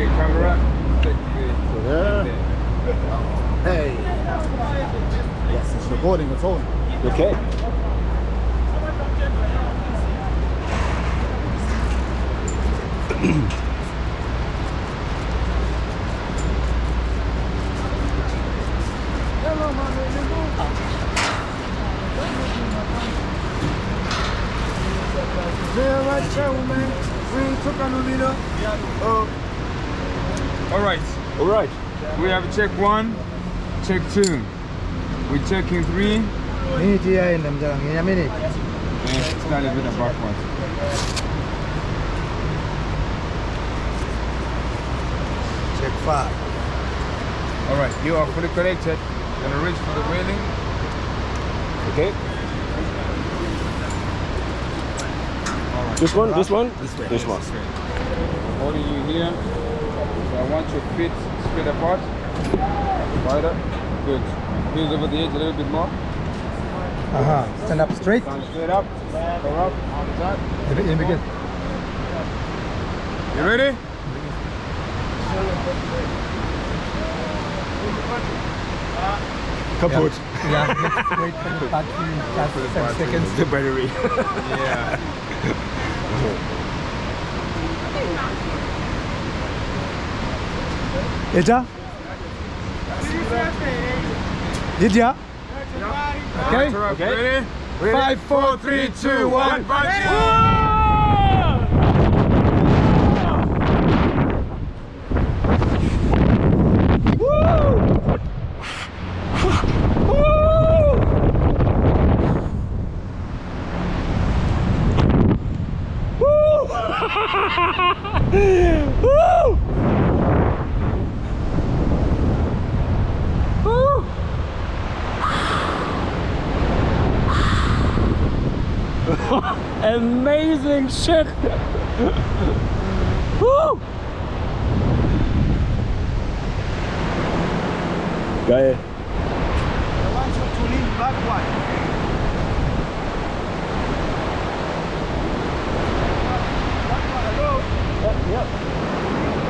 Okay, camera. Take Yeah. Hey. Yes, it's recording its own. Okay. Alright. Alright. We have check 1, check 2. We're checking 3. Minute here in them, a minute. And start a bit of backwards. Check 5. Alright, you are fully connected. Gonna reach for the railing. Okay. Alright. This one, this one, This way. this one. Holding you here. So I want your feet spread apart. Wider. Good. Heels over the edge a little bit more. Stand up straight. Stand straight up. Go up. On the side. In begin. You ready? Kaputt. Yeah, let's wait for the battery just 10 seconds. The battery. Yeah. Ita? Lydia? Okay? Okay. Ready? 5, 4, 3, 2, 1. Amazing shit. Woo! Geil. I want you to lean backward.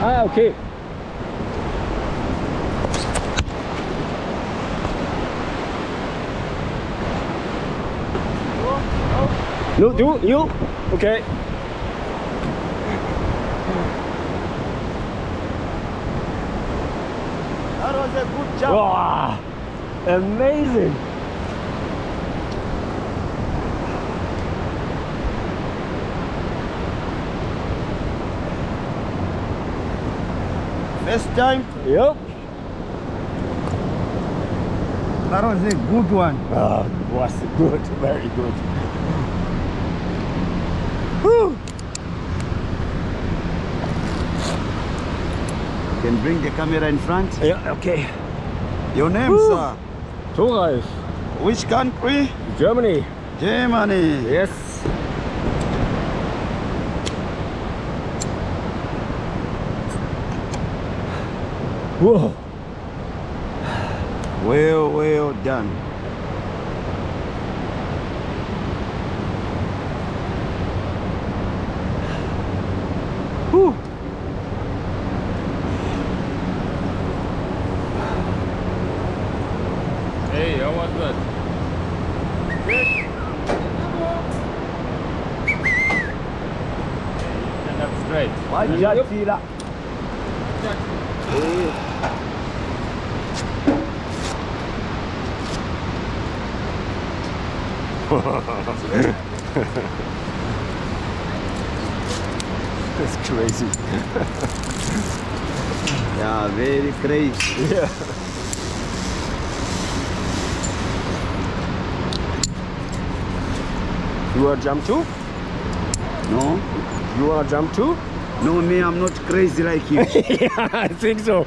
Ah, okay. No, you? Okay. That was a good jump. Wow. Amazing. First time. Yep. That was a good one. Ah, was good, very good. Woo. Can bring the camera in front. Yeah, okay. Your name, Woo. sir? Thoralf, Which country? Germany. Germany. Yes. Whoa. Well done. Whew. Hey, how was that? Stand up straight. Wajatila. That's crazy. Yeah, very crazy. Yeah. You wanna jump too? No? You wanna jump too? No, me, I'm not crazy like you. Yeah, I think so.